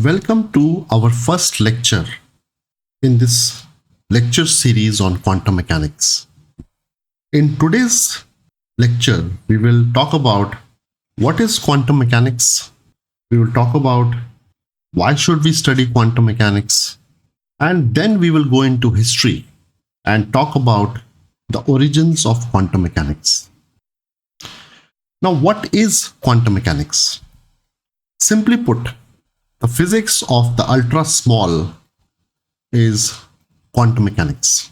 Welcome to our first lecture in this lecture series on quantum mechanics. In today's lecture, we will talk about what is quantum mechanics. We will talk about why should we study quantum mechanics, and then we will go into history and talk about the origins of quantum mechanics. Now, what is quantum mechanics? Simply put, the physics of the ultra small is quantum mechanics.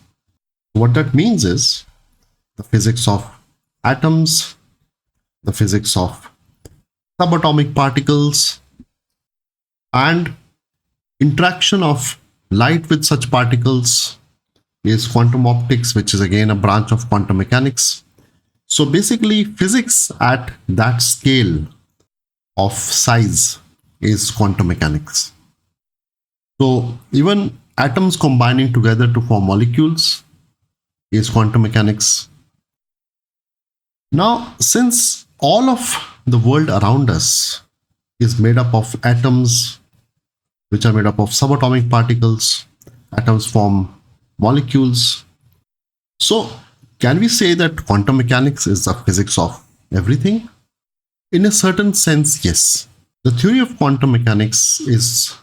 What that means is the physics of atoms, the physics of subatomic particles, and interaction of light with such particles is quantum optics, which is again a branch of quantum mechanics. So basically, physics at that scale of size is quantum mechanics. So even atoms combining together to form molecules is quantum mechanics. Now, since all of the world around us is made up of atoms, which are made up of subatomic particles, atoms form molecules. So can we say that quantum mechanics is the physics of everything? In a certain sense, yes. The theory of quantum mechanics is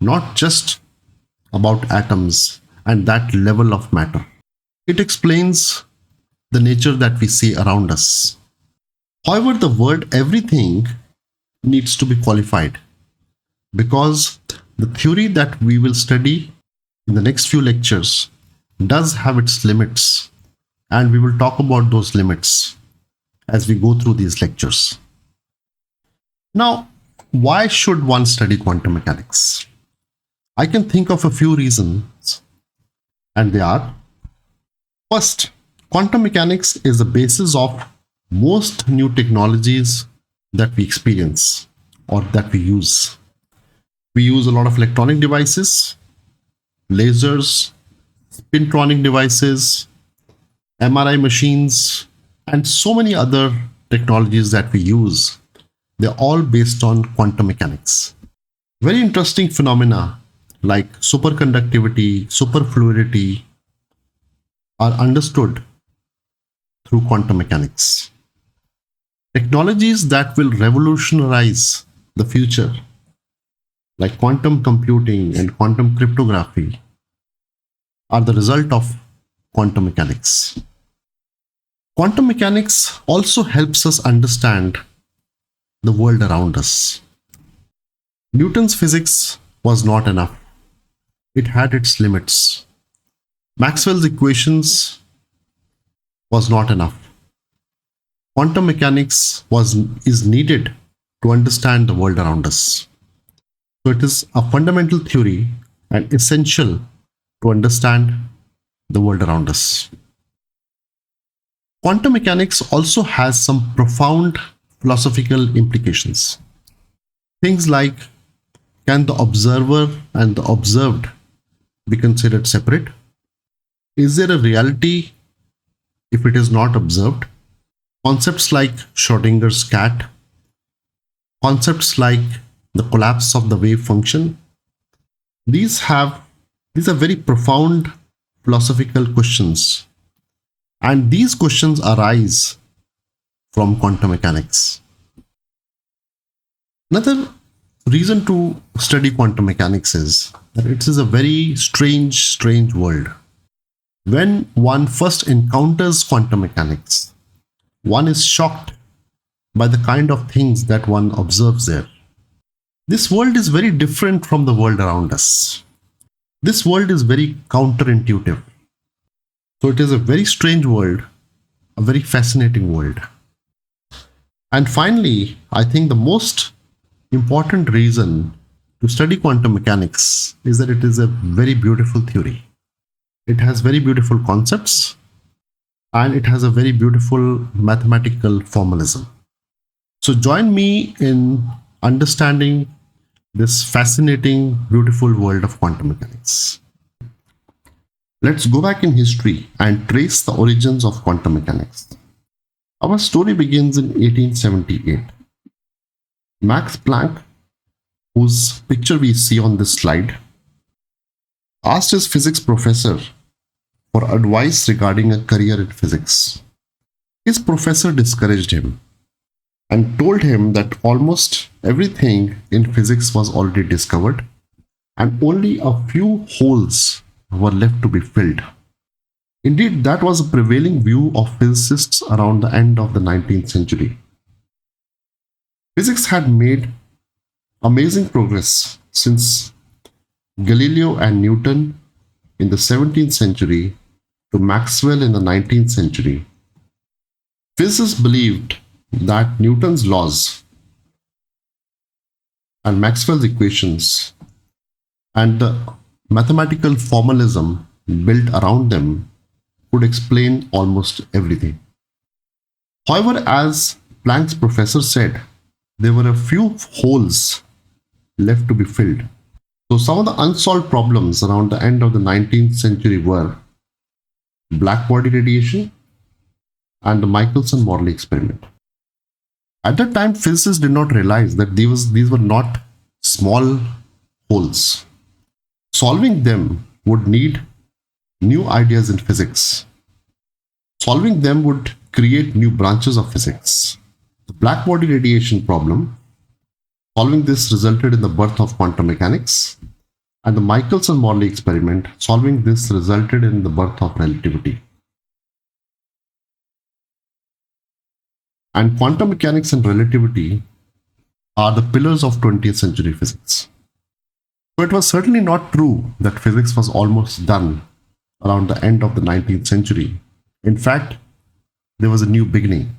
not just about atoms and that level of matter. It explains the nature that we see around us. However, the word everything needs to be qualified because the theory that we will study in the next few lectures does have its limits, and we will talk about those limits as we go through these lectures. Now, why should one study quantum mechanics? I can think of a few reasons, and they are: first, quantum mechanics is the basis of most new technologies that we experience or that we use. We use a lot of electronic devices, lasers, spintronic devices, MRI machines, and so many other technologies that we use. They're all based on quantum mechanics. Very interesting phenomena like superconductivity, superfluidity are understood through quantum mechanics. Technologies that will revolutionize the future, like quantum computing and quantum cryptography, are the result of quantum mechanics. Quantum mechanics also helps us understand the world around us. Newton's physics was not enough. It had its limits. Maxwell's equations was not enough. Quantum mechanics is needed to understand the world around us. So it is a fundamental theory and essential to understand the world around us. Quantum mechanics also has some profound philosophical implications. Things like, can the observer and the observed be considered separate? Is there a reality if it is not observed? Concepts like Schrodinger's cat, concepts like the collapse of the wave function, these are very profound philosophical questions, and these questions arise from quantum mechanics. Another reason to study quantum mechanics is that it is a very strange world. When one first encounters quantum mechanics, one is shocked by the kind of things that one observes there. This world is very different from the world around us. This world is very counterintuitive. So it is a very strange world, a very fascinating world. And finally, I think the most important reason to study quantum mechanics is that it is a very beautiful theory. It has very beautiful concepts and it has a very beautiful mathematical formalism. So join me in understanding this fascinating, beautiful world of quantum mechanics. Let's go back in history and trace the origins of quantum mechanics. Our story begins in 1878. Max Planck whose picture we see on this slide, asked his physics professor for advice regarding a career in physics. His professor discouraged him and told him that almost everything in physics was already discovered and only a few holes were left to be filled. Indeed, that was a prevailing view of physicists around the end of the 19th century. Physics had made amazing progress since Galileo and Newton in the 17th century to Maxwell in the 19th century. Physicists believed that Newton's laws and Maxwell's equations and the mathematical formalism built around them could explain almost everything. However, as Planck's professor said, there were a few holes left to be filled. So some of the unsolved problems around the end of the 19th century were blackbody radiation and the Michelson-Morley experiment. At that time, physicists did not realize that these were not small holes. Solving them would need new ideas in physics. Solving them would create new branches of physics. The blackbody radiation problem, solving this resulted in the birth of quantum mechanics, and the Michelson-Morley experiment, solving this resulted in the birth of relativity. And quantum mechanics and relativity are the pillars of 20th century physics. So it was certainly not true that physics was almost done around the end of the 19th century. In fact, there was a new beginning.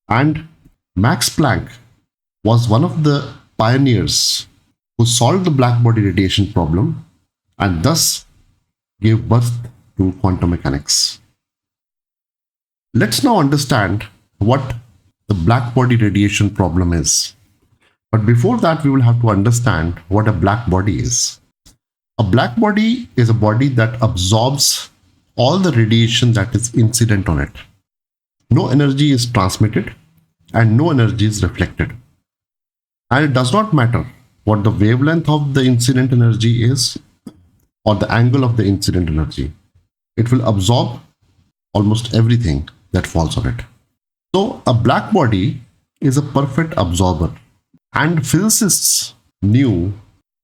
And Max Planck was one of the pioneers who solved the blackbody radiation problem and thus gave birth to quantum mechanics. Let's now understand what the blackbody radiation problem is. But before that, we will have to understand what a blackbody is. A blackbody is a body that absorbs all the radiation that is incident on it. No energy is transmitted and no energy is reflected. And it does not matter what the wavelength of the incident energy is or the angle of the incident energy. It will absorb almost everything that falls on it. So a blackbody is a perfect absorber. And physicists knew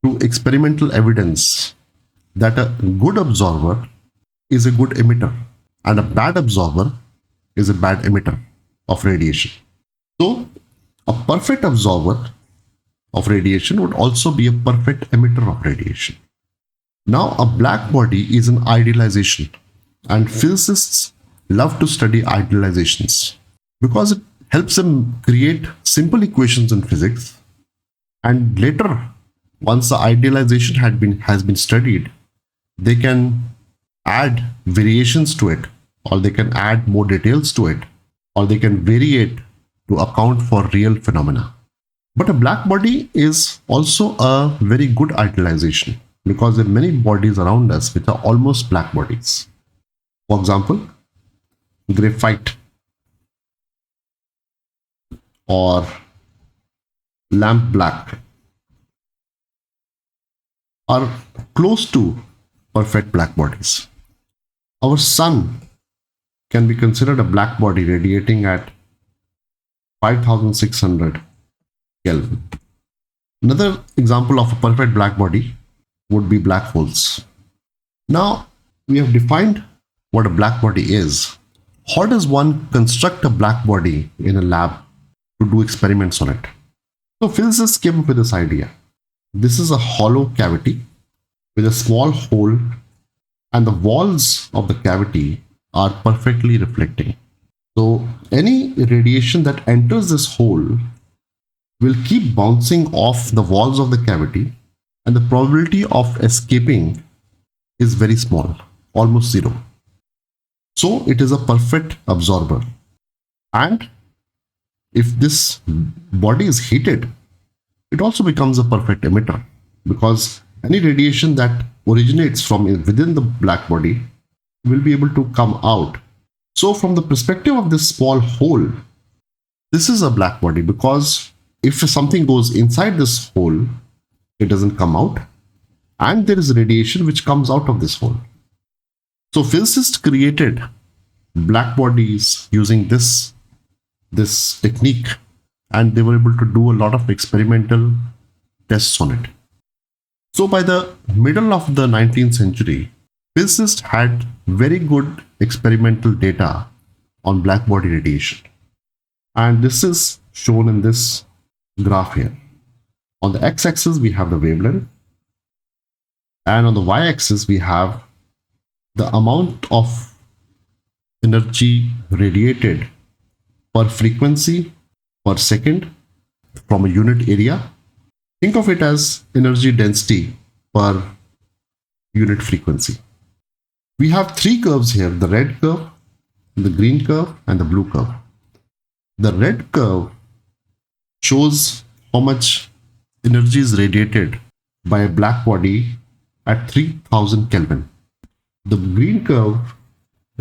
through experimental evidence that a good absorber is a good emitter and a bad absorber is a bad emitter of radiation. So a perfect absorber of radiation would also be a perfect emitter of radiation. Now a blackbody is an idealization, and physicists love to study idealizations because it helps them create simple equations in physics, and later, once the idealization has been studied, they can add variations to it, or they can add more details to it, or they can vary it to account for real phenomena. But a blackbody is also a very good idealization because there are many bodies around us which are almost black bodies. For example, graphite or lamp black are close to perfect black bodies. Our sun can be considered a black body radiating at 5600 Kelvin. Another example of a perfect black body would be black holes. Now we have defined what a black body is. How does one construct a black body in a lab to do experiments on it? So physicists came up with this idea. This is a hollow cavity with a small hole, and the walls of the cavity are perfectly reflecting. So any radiation that enters this hole will keep bouncing off the walls of the cavity, and the probability of escaping is very small, almost zero. So it is a perfect absorber. And if this body is heated, it also becomes a perfect emitter, because any radiation that originates from within the black body will be able to come out. So from the perspective of this small hole, this is a black body, because if something goes inside this hole, it doesn't come out, and there is radiation which comes out of this hole. So physicists created black bodies using this technique, and they were able to do a lot of experimental tests on it. So by the middle of the 19th century, physicists had very good experimental data on black body radiation. And this is shown in this graph here. On the x-axis, we have the wavelength. And on the y-axis, we have the amount of energy radiated per frequency per second from a unit area. Think of it as energy density per unit frequency. We have three curves here, the red curve, the green curve, and the blue curve. The red curve shows how much energy is radiated by a black body at 3000 Kelvin. The green curve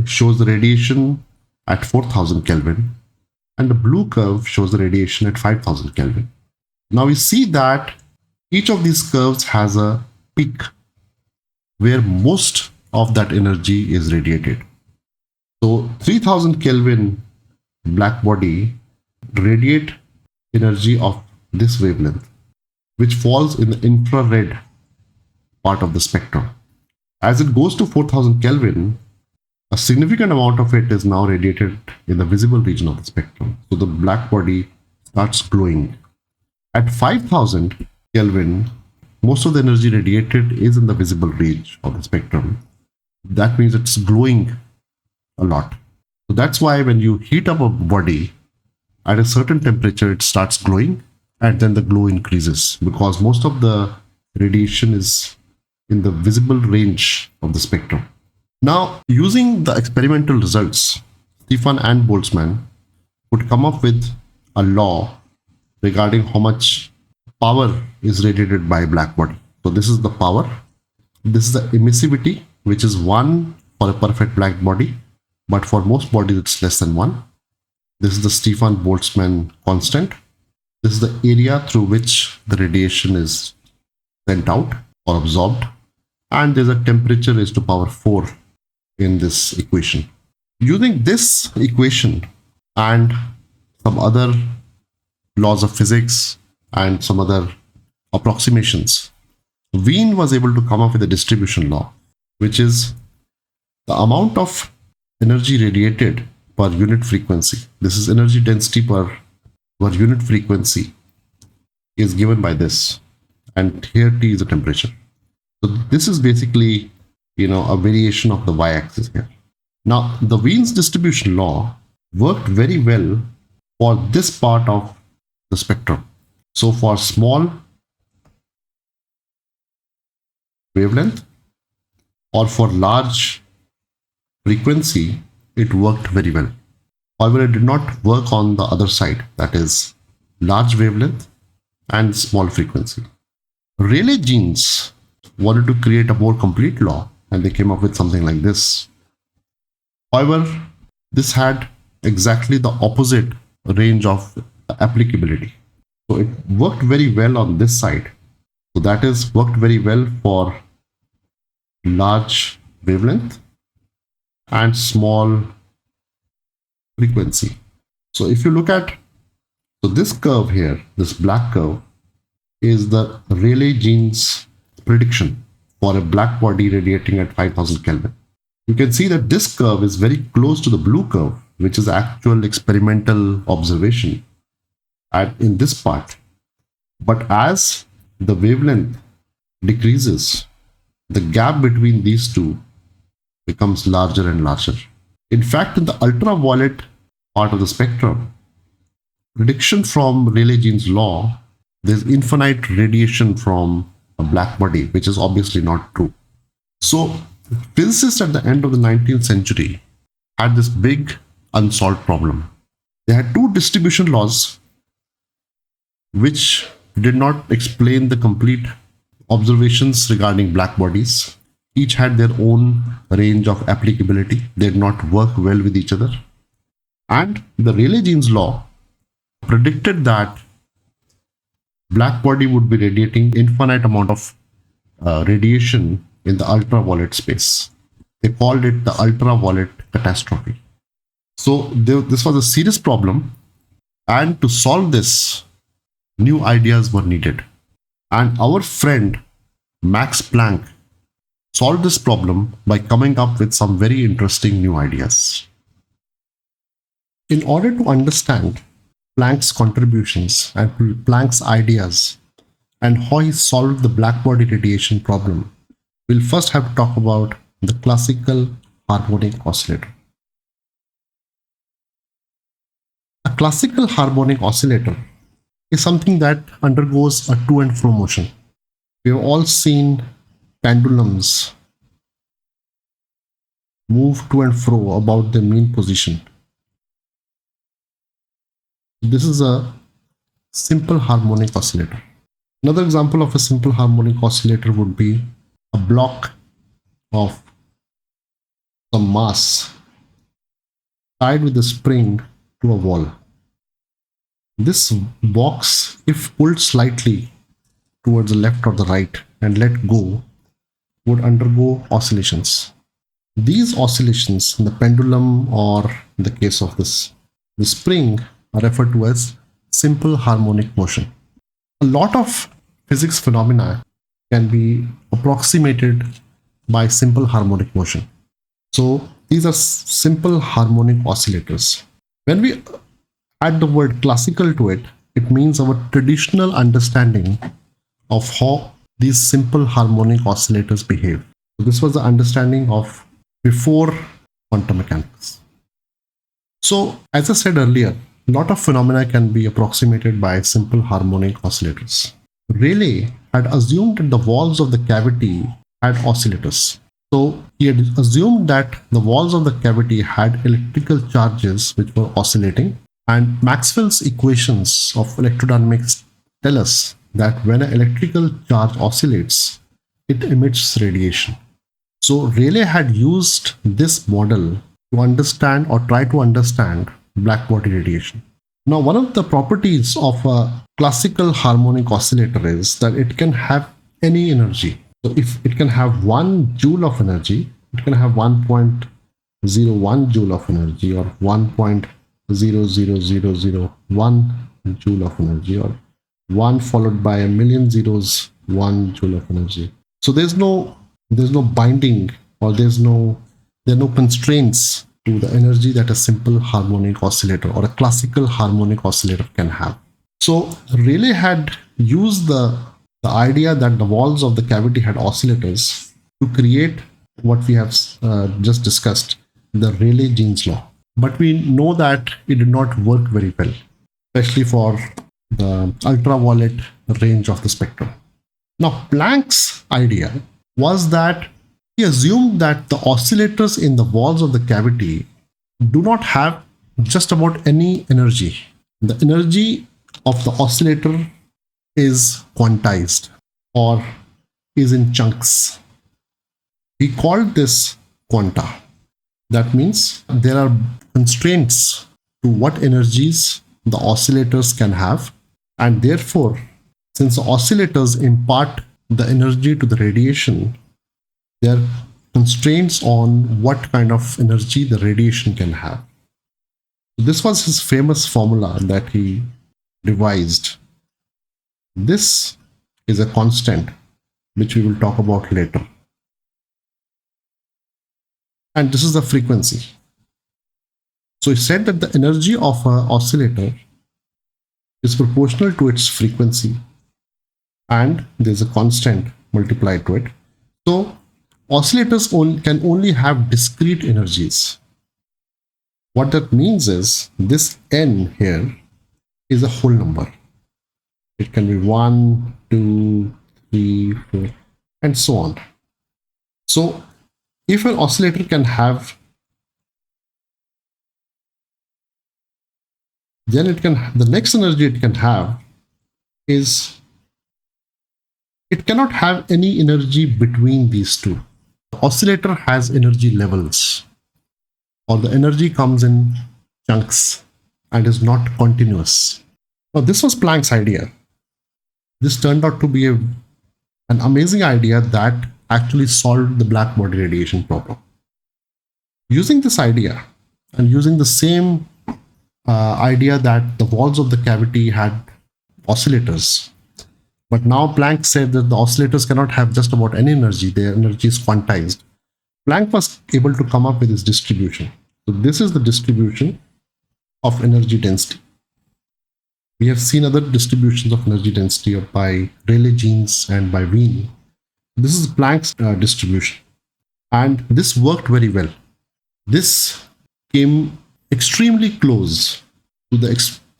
shows the radiation at 4000 Kelvin, and the blue curve shows the radiation at 5000 Kelvin. Now we see that each of these curves has a peak where most of that energy is radiated. So 3000 Kelvin black body radiate energy of this wavelength, which falls in the infrared part of the spectrum. As it goes to 4000 Kelvin, a significant amount of it is now radiated in the visible region of the spectrum. So the black body starts glowing. At 5000 Kelvin, most of the energy radiated is in the visible range of the spectrum. That means it's glowing a lot. So that's why when you heat up a body at a certain temperature, it starts glowing, and then the glow increases because most of the radiation is in the visible range of the spectrum. Now, using the experimental results, Stefan and Boltzmann would come up with a law regarding how much power is radiated by a black body. So this is the power. This is the emissivity, which is 1 for a perfect black body, but for most bodies it's less than 1. This is the Stefan-Boltzmann constant. This is the area through which the radiation is sent out or absorbed. And there's a temperature raised to power 4 in this equation. Using this equation and some other laws of physics and some other approximations, Wien was able to come up with a distribution law, which is the amount of energy radiated per unit frequency. This is energy density per unit frequency is given by this, and here T is the temperature. So this is basically, a variation of the y-axis here. Now, the Wien's distribution law worked very well for this part of the spectrum. So for small wavelength or for large frequency, it worked very well. However, it did not work on the other side, that is large wavelength and small frequency. Rayleigh Jeans wanted to create a more complete law, and they came up with something like this. However, this had exactly the opposite range of applicability. So it worked very well on this side. So that is worked very well for large wavelength and small frequency. So if you look at this curve here, this black curve is the Rayleigh Jeans prediction for a black body radiating at 5000 Kelvin. You can see that this curve is very close to the blue curve, which is actual experimental observation in this part. But as the wavelength decreases, the gap between these two becomes larger and larger. In fact, in the ultraviolet part of the spectrum, prediction from Rayleigh Jeans law, there's infinite radiation from a black body, which is obviously not true. So physicists at the end of the 19th century had this big unsolved problem. They had two distribution laws which did not explain the complete observations regarding black bodies. Each had their own range of applicability. They did not work well with each other. And the Rayleigh Jeans law predicted that Blackbody would be radiating infinite amount of radiation in the ultraviolet space. They called it the ultraviolet catastrophe. So this was a serious problem, and to solve this, new ideas were needed. And our friend Max Planck solved this problem by coming up with some very interesting new ideas. In order to understand Planck's contributions and Planck's ideas and how he solved the blackbody radiation problem, we'll first have to talk about the classical harmonic oscillator. A classical harmonic oscillator is something that undergoes a to and fro motion. We have all seen pendulums move to and fro about their mean position. This is a simple harmonic oscillator. Another example of a simple harmonic oscillator would be a block of some mass tied with a spring to a wall. This box, if pulled slightly towards the left or the right and let go, would undergo oscillations. These oscillations in the pendulum, or in the case of the spring, are referred to as simple harmonic motion. A lot of physics phenomena can be approximated by simple harmonic motion. So these are simple harmonic oscillators. When we add the word classical to it, it means our traditional understanding of how these simple harmonic oscillators behave. So this was the understanding of before quantum mechanics. So as I said earlier, a lot of phenomena can be approximated by simple harmonic oscillators. Rayleigh had assumed that the walls of the cavity had oscillators. So he had assumed that the walls of the cavity had electrical charges which were oscillating, and Maxwell's equations of electrodynamics tell us that when an electrical charge oscillates, it emits radiation. So Rayleigh had used this model to understand or try to understand blackbody radiation. Now, one of the properties of a classical harmonic oscillator is that it can have any energy. So if it can have 1 joule of energy, it can have 1.01 joule of energy, or 1.00001 joule of energy, or 1 followed by a million zeros, 1 joule of energy. So there's no binding, or there are no constraints to the energy that a simple harmonic oscillator or a classical harmonic oscillator can have. So Rayleigh had used the idea that the walls of the cavity had oscillators to create what we have just discussed, the Rayleigh-Jeans law. But we know that it did not work very well, especially for the ultraviolet range of the spectrum. Now, Planck's idea was that he assumed that the oscillators in the walls of the cavity do not have just about any energy. The energy of the oscillator is quantized, or is in chunks. He called this quanta. That means there are constraints to what energies the oscillators can have, and therefore, since the oscillators impart the energy to the radiation, there are constraints on what kind of energy the radiation can have. This was his famous formula that he devised. This is a constant which we will talk about later. And this is the frequency. So he said that the energy of an oscillator is proportional to its frequency, and there's a constant multiplied to it. So oscillators can only have discrete energies. What that means is this n here is a whole number. It can be 1, 2, 3, 4, and so on. So if an oscillator can have, then the next energy it can have is, it cannot have any energy between these two. The oscillator has energy levels, or the energy comes in chunks and is not continuous. Now, this was Planck's idea. This turned out to be an amazing idea that actually solved the black body radiation problem. Using this idea and using the same idea that the walls of the cavity had oscillators, but now Planck said that the oscillators cannot have just about any energy, their energy is quantized. Planck was able to come up with this distribution. So this is the distribution of energy density. We have seen other distributions of energy density by Rayleigh-Jeans and by Wien. This is Planck's distribution. And this worked very well. This came extremely close to the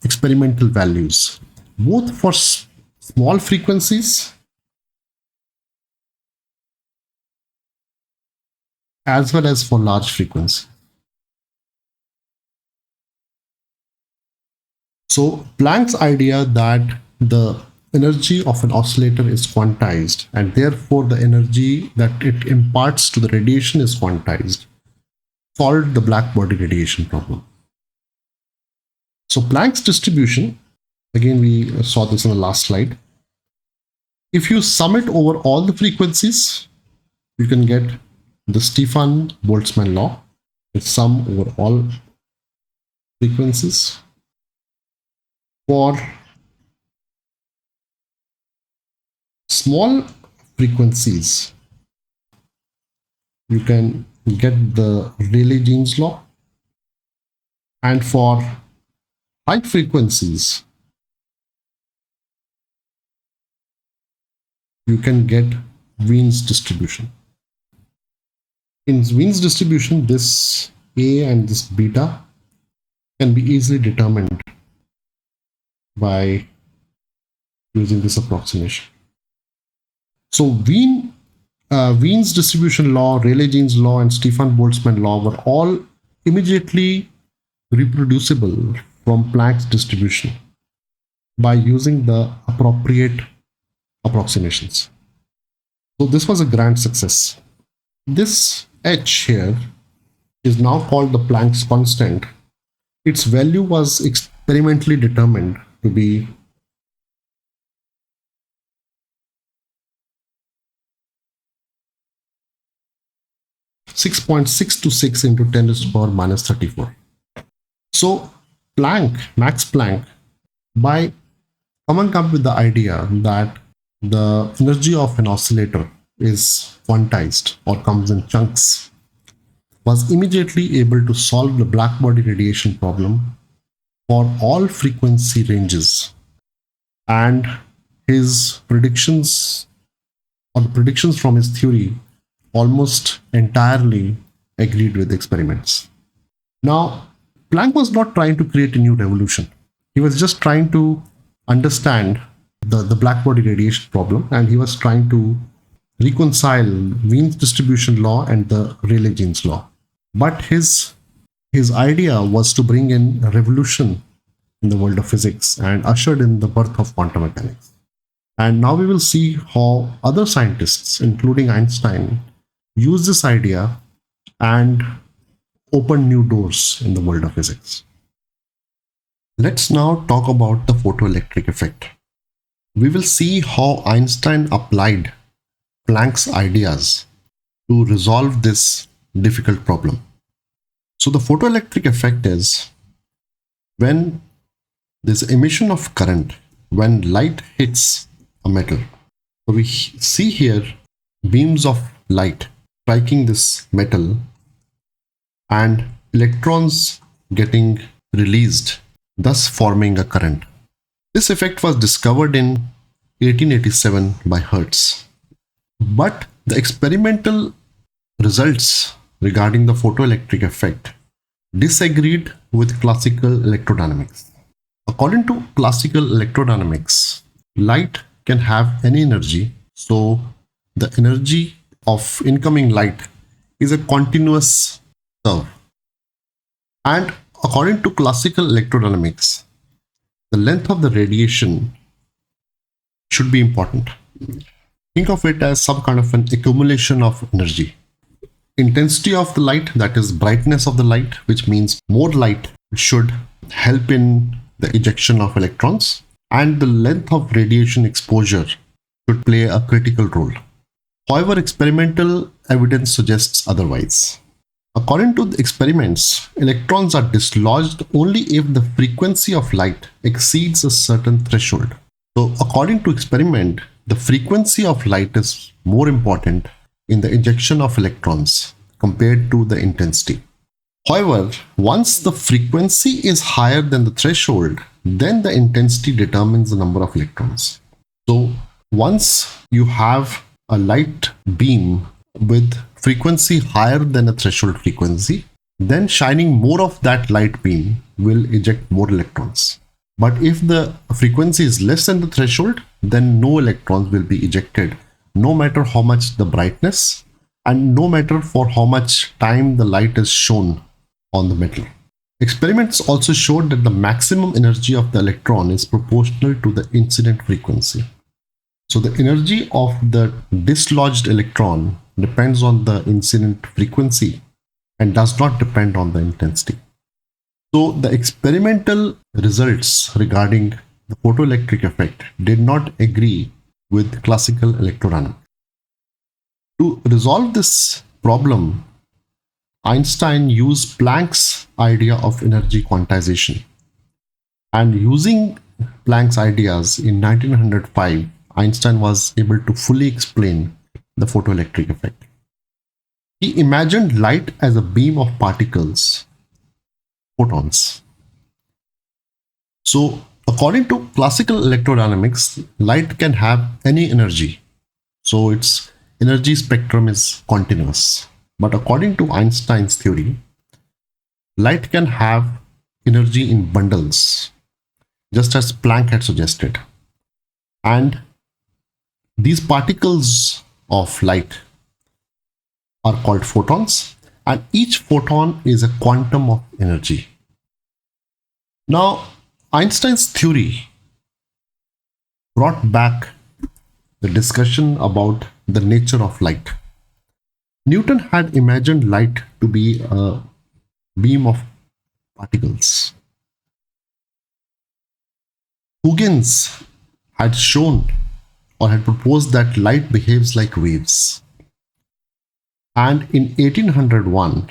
experimental values, both for small frequencies as well as for large frequencies. So Planck's idea that the energy of an oscillator is quantized and therefore the energy that it imparts to the radiation is quantized solved the black body radiation problem. So Planck's distribution, again we saw this in the last slide. If you sum it over all the frequencies, you can get the Stefan-Boltzmann law. It's sum over all frequencies. For small frequencies, you can get the Rayleigh-Jeans law. And for high frequencies, you can get Wien's distribution. In Wien's distribution, this A and this beta can be easily determined by using this approximation. So Wien's distribution law, Rayleigh-Jeans law, and Stefan-Boltzmann law were all immediately reproducible from Planck's distribution by using the appropriate approximations. So this was a grand success. This h here is now called the Planck's constant. Its value was experimentally determined to be 6.626 into 10 to the power minus 34. So Max Planck, by coming up with the idea that the energy of an oscillator is quantized or comes in chunks, was immediately able to solve the black body radiation problem for all frequency ranges. And his predictions, or the predictions from his theory, almost entirely agreed with experiments. Now, Planck was not trying to create a new revolution. He was just trying to understand the black body radiation problem, and he was trying to reconcile Wien's distribution law and the Rayleigh-Jeans law. But his idea was to bring in a revolution in the world of physics and ushered in the birth of quantum mechanics. And now we will see how other scientists, including Einstein, use this idea and open new doors in the world of physics. Let's now talk about the photoelectric effect. We will see how Einstein applied Planck's ideas to resolve this difficult problem. So the photoelectric effect is when there's emission of current when light hits a metal. So we see here beams of light striking this metal and electrons getting released, thus forming a current. This effect was discovered in 1887 by Hertz. But the experimental results regarding the photoelectric effect disagreed with classical electrodynamics. According to classical electrodynamics, light can have any energy, so the energy of incoming light is a continuous curve. And according to classical electrodynamics, the length of the radiation should be important. Think of it as some kind of an accumulation of energy. Intensity of the light, that is brightness of the light, which means more light should help in the ejection of electrons. and the length of radiation exposure should play a critical role. However, experimental evidence suggests otherwise. According to the experiments, electrons are dislodged only if the frequency of light exceeds a certain threshold. So, according to experiment, the frequency of light is more important in the ejection of electrons compared to the intensity. However, once the frequency is higher than the threshold, then the intensity determines the number of electrons. So once you have a light beam with frequency higher than a threshold frequency, then shining more of that light beam will eject more electrons. But if the frequency is less than the threshold, then no electrons will be ejected, no matter how much the brightness and no matter for how much time the light is shown on the metal. Experiments also showed that the maximum energy of the electron is proportional to the incident frequency. So the energy of the dislodged electron depends on the incident frequency and does not depend on the intensity. So the experimental results regarding the photoelectric effect did not agree with classical electrodynamics. To resolve this problem, Einstein used Planck's idea of energy quantization. And using Planck's ideas in 1905, Einstein was able to fully explain the photoelectric effect. He imagined light as a beam of particles, photons. So, according to classical electrodynamics, light can have any energy. So, its energy spectrum is continuous. But according to Einstein's theory, light can have energy in bundles, just as Planck had suggested. And these particles of light are called photons, and each photon is a quantum of energy. Now, Einstein's theory brought back the discussion about the nature of light. Newton had imagined light to be a beam of particles. Huygens had shown or had proposed that light behaves like waves. And in 1801,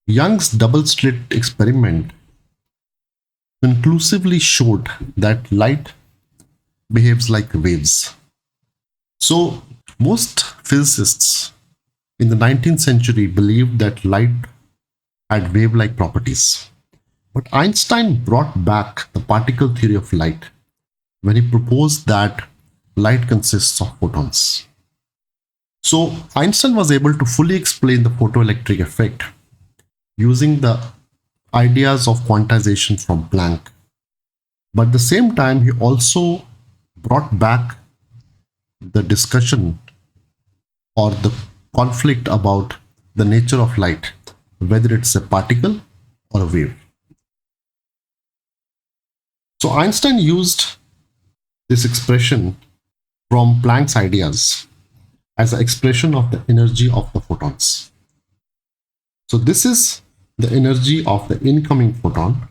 Young's double slit experiment conclusively showed that light behaves like waves. So, most physicists in the 19th century believed that light had wave-like properties. But Einstein brought back the particle theory of light when he proposed that light consists of photons. So Einstein was able to fully explain the photoelectric effect using the ideas of quantization from Planck. But at the same time, he also brought back the discussion or the conflict about the nature of light, whether it's a particle or a wave. So Einstein used this expression from Planck's ideas as an expression of the energy of the photons. So this is the energy of the incoming photon,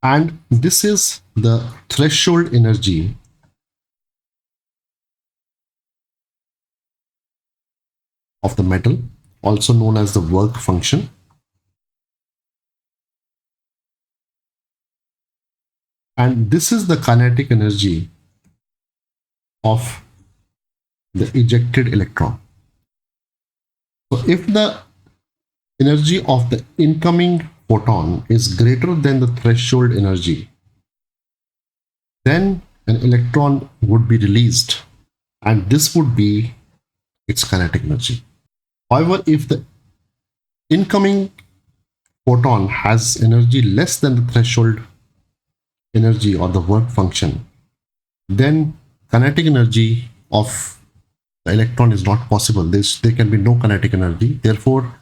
and this is the threshold energy of the metal, also known as the work function. And this is the kinetic energy of the ejected electron. So if the energy of the incoming photon is greater than the threshold energy, then an electron would be released, and this would be its kinetic energy. However, if the incoming photon has energy less than the threshold energy or the work function, then kinetic energy of the electron is not possible. There can be no kinetic energy. Therefore,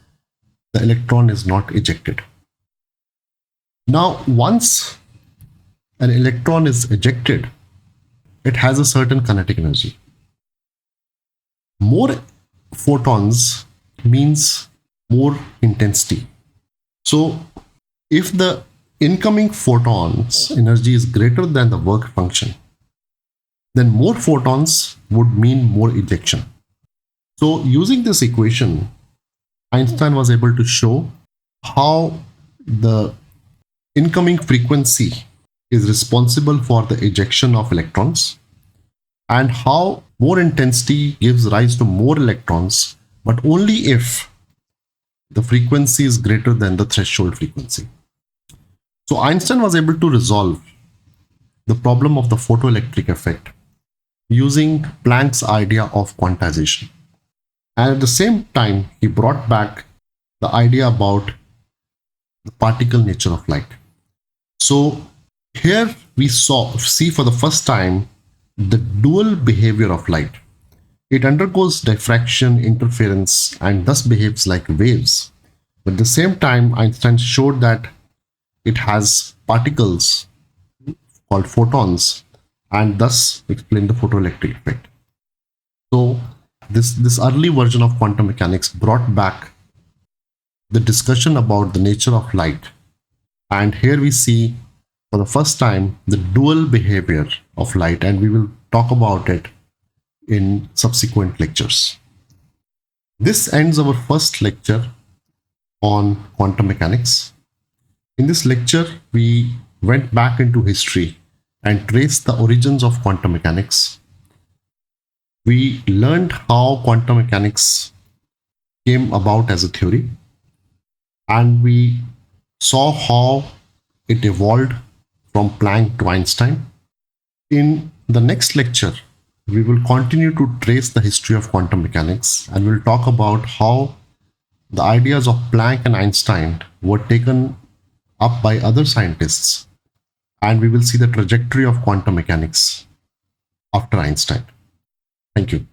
the electron is not ejected. Now, once an electron is ejected, it has a certain kinetic energy. More photons means more intensity. So if the incoming photon's energy is greater than the work function, then more photons would mean more ejection. So using this equation, Einstein was able to show how the incoming frequency is responsible for the ejection of electrons and how more intensity gives rise to more electrons, but only if the frequency is greater than the threshold frequency. So Einstein was able to resolve the problem of the photoelectric effect using Planck's idea of quantization. And at the same time, he brought back the idea about the particle nature of light. So here we see for the first time the dual behavior of light. It undergoes diffraction, interference, and thus behaves like waves. But at the same time, Einstein showed that it has particles called photons and thus explained the photoelectric effect. So this early version of quantum mechanics brought back the discussion about the nature of light. And here we see for the first time the dual behavior of light, and we will talk about it in subsequent lectures. This ends our first lecture on quantum mechanics. In this lecture, we went back into history and traced the origins of quantum mechanics. We learned how quantum mechanics came about as a theory, and we saw how it evolved from Planck to Einstein. In the next lecture, we will continue to trace the history of quantum mechanics and we'll talk about how the ideas of Planck and Einstein were taken up by other scientists, and we will see the trajectory of quantum mechanics after Einstein. Thank you.